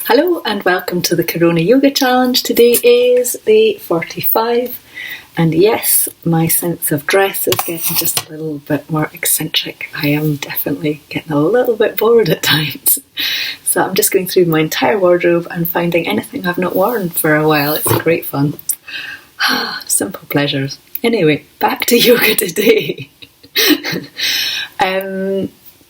Hello and welcome to the Corona Yoga Challenge. Today is day 45 and yes, my sense of dress is getting just a little bit more eccentric. I am definitely getting a little bit bored at times. So I'm just going through my entire wardrobe and finding anything I've not worn for a while. It's great fun. Simple pleasures. Anyway, back to yoga today.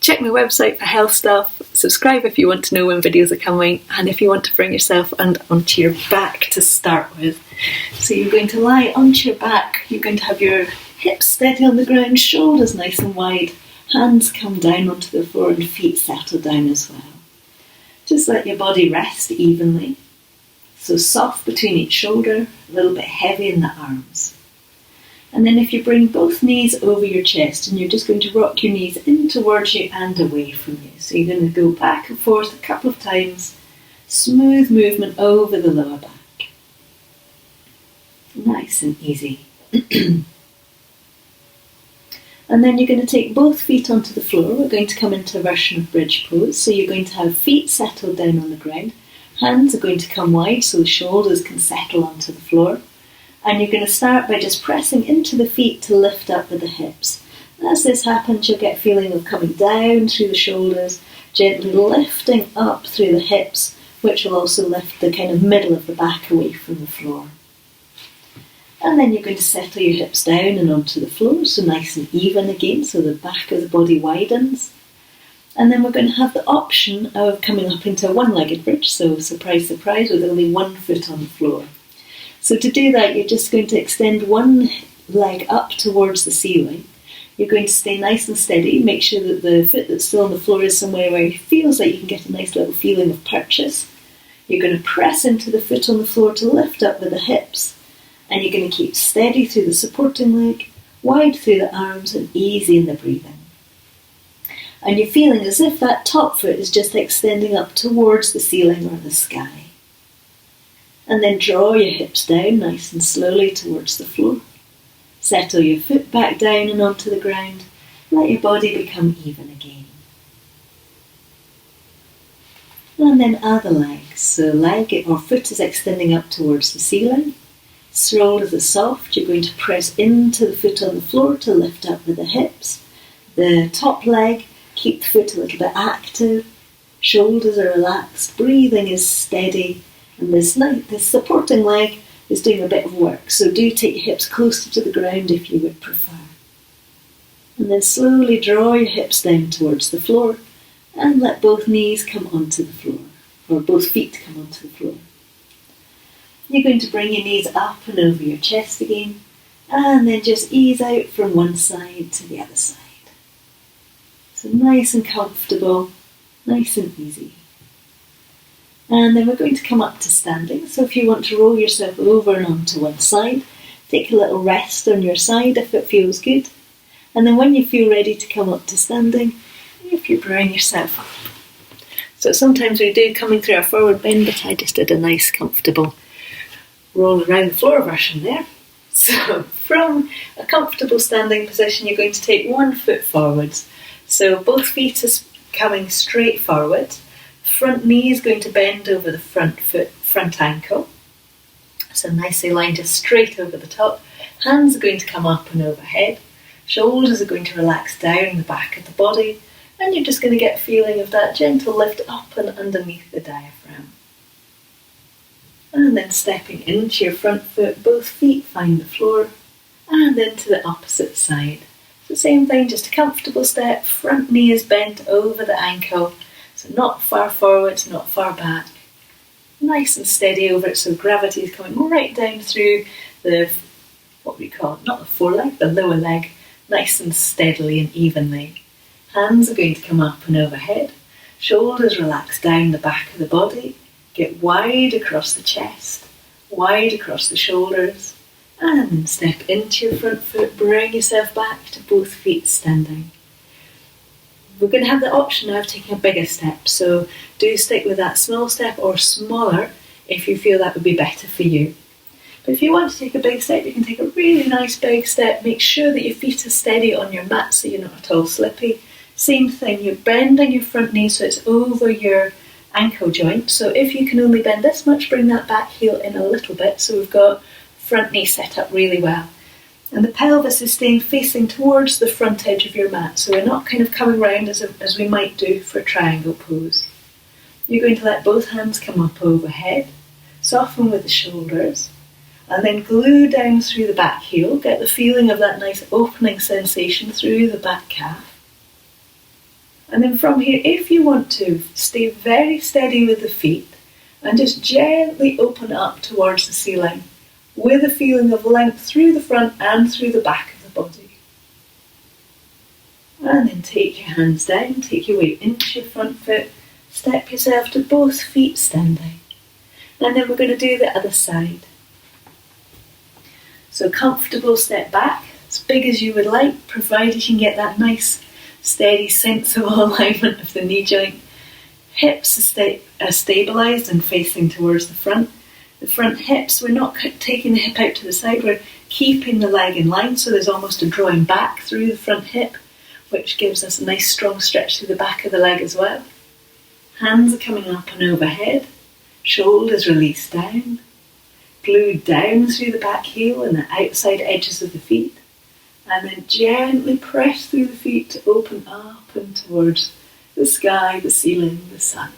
Check my website for health stuff, subscribe if you want to know when videos are coming, and if you want to bring yourself onto your back to start with. So you're going to lie onto your back, you're going to have your hips steady on the ground, shoulders nice and wide, hands come down onto the floor and feet settle down as well. Just let your body rest evenly. So soft between each shoulder, a little bit heavy in the arms. And then if you bring both knees over your chest and you're just going to rock your knees in towards you and away from you. So you're going to go back and forth a couple of times. Smooth movement over the lower back. Nice and easy. And then you're going to take both feet onto the floor. We're going to come into a version of bridge pose. So you're going to have feet settled down on the ground. Hands are going to come wide so the shoulders can settle onto the floor. And you're going to start by just pressing into the feet to lift up with the hips. As this happens, you'll get a feeling of coming down through the shoulders, gently lifting up through the hips, which will also lift the kind of middle of the back away from the floor. And then you're going to settle your hips down and onto the floor, so nice and even again, so the back of the body widens. And then we're going to have the option of coming up into a one-legged bridge, so surprise, surprise, with only one foot on the floor. So to do that, you're just going to extend one leg up towards the ceiling. You're going to stay nice and steady. Make sure that the foot that's still on the floor is somewhere where it feels like you can get a nice little feeling of purchase. You're going to press into the foot on the floor to lift up with the hips. And you're going to keep steady through the supporting leg, wide through the arms and easy in the breathing. And you're feeling as if that top foot is just extending up towards the ceiling or the sky. And then draw your hips down nice and slowly towards the floor. Settle your foot back down and onto the ground. Let your body become even again. And then other legs. So leg or foot is extending up towards the ceiling. Shoulders are soft. You're going to press into the foot on the floor to lift up with the hips. The top leg, keep the foot a little bit active. Shoulders are relaxed. Breathing is steady. And this supporting leg is doing a bit of work, so do take your hips closer to the ground if you would prefer. And then slowly draw your hips down towards the floor and let both knees come onto the floor, or both feet come onto the floor. You're going to bring your knees up and over your chest again, and then just ease out from one side to the other side. So nice and comfortable, nice and easy. And then we're going to come up to standing. So if you want to roll yourself over and onto one side, take a little rest on your side if it feels good. And then when you feel ready to come up to standing, if you bring yourself up. So sometimes we do coming through our forward bend, but I just did a nice comfortable roll around the floor version there. So from a comfortable standing position, you're going to take one foot forwards. So both feet are coming straight forward. Front knee is going to bend over the front foot, front ankle. So nicely lined just straight over the top. Hands are going to come up and overhead. Shoulders are going to relax down the back of the body. And you're just going to get a feeling of that gentle lift up and underneath the diaphragm. And then stepping into your front foot, both feet find the floor. And then to the opposite side. So same thing, just a comfortable step. Front knee is bent over the ankle. So not far forward, not far back. Nice and steady over it, so gravity is coming right down through the, what we call, not the foreleg, the lower leg, nice and steadily and evenly. Hands are going to come up and overhead. Shoulders relax down the back of the body. Get wide across the chest, wide across the shoulders. And then step into your front foot, bring yourself back to both feet standing. We're going to have the option now of taking a bigger step, so do stick with that small step or smaller if you feel that would be better for you. But if you want to take a big step, you can take a really nice big step. Make sure that your feet are steady on your mat so you're not at all slippy. Same thing, you're bending your front knee so it's over your ankle joint. So if you can only bend this much, bring that back heel in a little bit. So we've got front knee set up really well. And the pelvis is staying facing towards the front edge of your mat. So we're not kind of coming round as we might do for triangle pose. You're going to let both hands come up overhead, soften with the shoulders, and then glue down through the back heel. Get the feeling of that nice opening sensation through the back calf. And then from here, if you want to, stay very steady with the feet and just gently open up towards the ceiling with a feeling of length through the front and through the back of the body. And then take your hands down, take your weight into your front foot, step yourself to both feet standing. And then we're going to do the other side. So comfortable step back, as big as you would like, provided you can get that nice steady sense of alignment of the knee joint. Hips are stabilised and facing towards the front. The front hips, we're not taking the hip out to the side, we're keeping the leg in line, so there's almost a drawing back through the front hip, which gives us a nice strong stretch through the back of the leg as well. Hands are coming up and overhead, shoulders released down, glued down through the back heel and the outside edges of the feet, and then gently press through the feet to open up and towards the sky, the ceiling, the sun.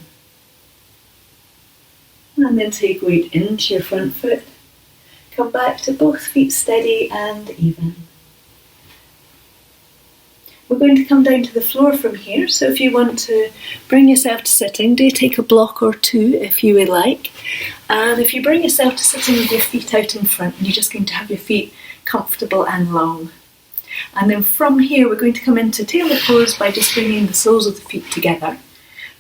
And then take weight into your front foot. Come back to both feet steady and even. We're going to come down to the floor from here, so if you want to bring yourself to sitting, do take a block or two if you would like. And if you bring yourself to sitting with your feet out in front, you're just going to have your feet comfortable and long. And then from here, we're going to come into tailor pose by just bringing the soles of the feet together.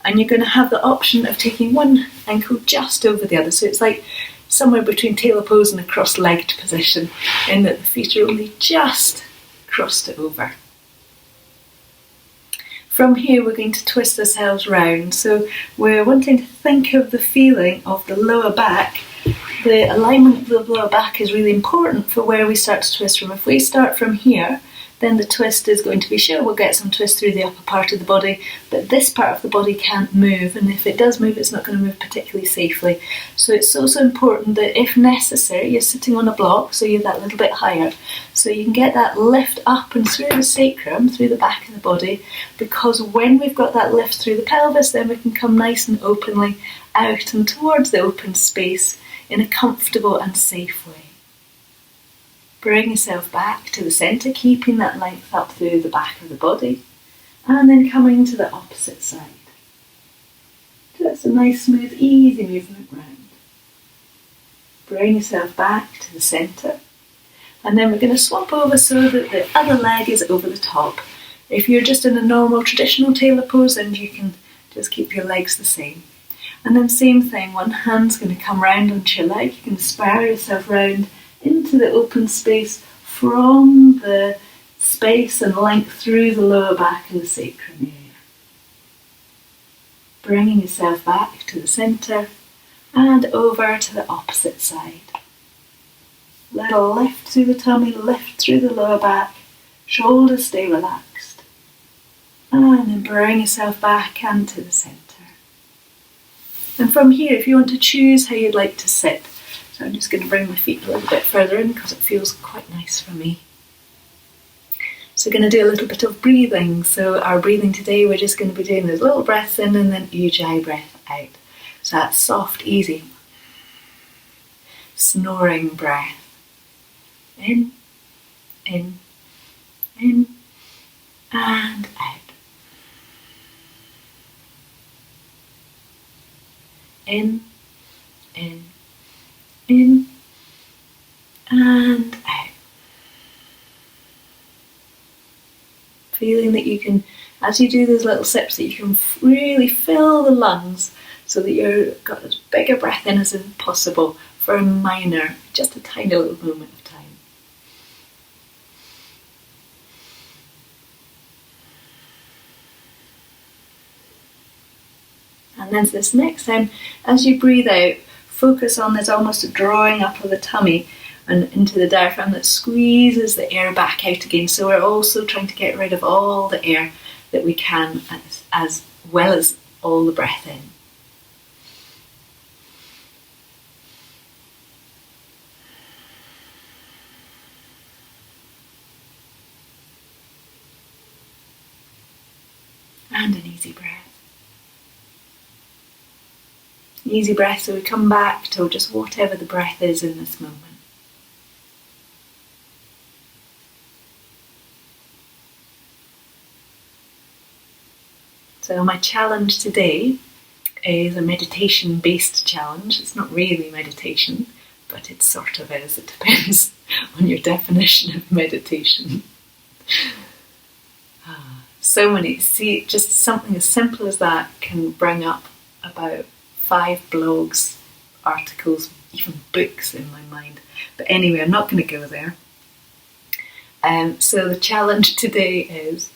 And you're going to have the option of taking one ankle just over the other. So it's like somewhere between tailor pose and a cross-legged position, in that the feet are only just crossed over. From here, we're going to twist ourselves round. So we're wanting to think of the feeling of the lower back. The alignment of the lower back is really important for where we start to twist from. If we start from here, then the twist is going to be sure. We'll get some twist through the upper part of the body, but this part of the body can't move, and if it does move, it's not going to move particularly safely. So it's also important that if necessary, you're sitting on a block, so you're that little bit higher, so you can get that lift up and through the sacrum, through the back of the body, because when we've got that lift through the pelvis, then we can come nice and openly out and towards the open space in a comfortable and safe way. Bring yourself back to the centre, keeping that length up through the back of the body, and then coming to the opposite side. Just a nice, smooth, easy movement round. Bring yourself back to the centre, and then we're going to swap over so that the other leg is over the top. If you're just in a normal, traditional tailor pose, then you can just keep your legs the same. And then same thing, one hand's going to come round onto your leg. You can spiral yourself round into the open space from the space and length through the lower back and the sacrum area. Bringing yourself back to the centre and over to the opposite side. Little lift through the tummy, lift through the lower back, shoulders stay relaxed. And then bring yourself back and to the centre. And from here, if you want to choose how you'd like to sit, so I'm just going to bring my feet a little bit further in because it feels quite nice for me. So we're going to do a little bit of breathing. So our breathing today, we're just going to be doing those little breaths in and then ujjayi breath out. So that's soft, easy, snoring breath. In, and out. In, and out. Feeling that you can, as you do those little sips, that you can really fill the lungs so that you've got as big a breath in as possible for a minor, just a tiny little moment of time. And then this next time, as you breathe out, focus on there's almost a drawing up of the tummy and into the diaphragm that squeezes the air back out again. So we're also trying to get rid of all the air that we can, as well as all the breath in. And an easy breath. Easy breath, so we come back to just whatever the breath is in this moment. So my challenge today is a meditation-based challenge. It's not really meditation, but it sort of is. It depends on your definition of meditation. So many, see, just something as simple as that can bring up about 5 blogs, articles, even books in my mind. But anyway, I'm not going to go there. So the challenge today is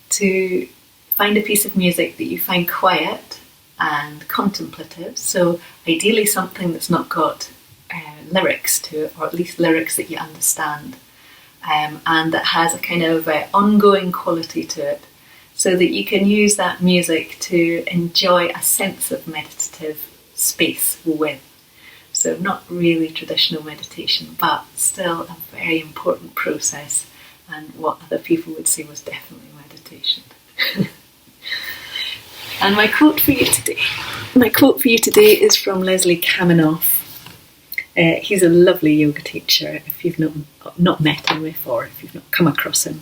to find a piece of music that you find quiet and contemplative. So ideally something that's not got lyrics to it, or at least lyrics that you understand, and that has a kind of ongoing quality to it, so that you can use that music to enjoy a sense of meditative space with. So not really traditional meditation, but still a very important process, and what other people would say was definitely meditation. And my quote for you today is from Leslie Kaminoff. He's a lovely yoga teacher if you've not met him before, if you've not come across him.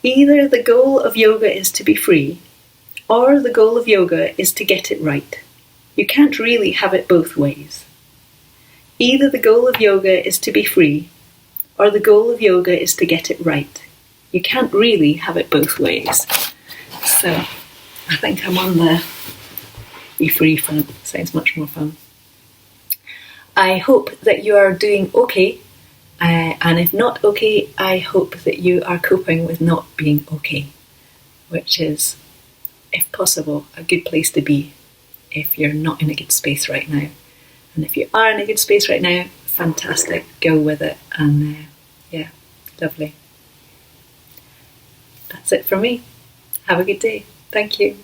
Either the goal of yoga is to be free, or the goal of yoga is to get it right. You can't really have it both ways. Either the goal of yoga is to be free, or the goal of yoga is to get it right. You can't really have it both ways. So I think I'm on the be free front. Sounds much more fun. I hope that you are doing okay, and if not okay, I hope that you are coping with not being okay, which is, if possible, a good place to be if you're not in a good space right now. And if you are in a good space right now, fantastic, go with it, and yeah, lovely. That's it from me. Have a good day. Thank you.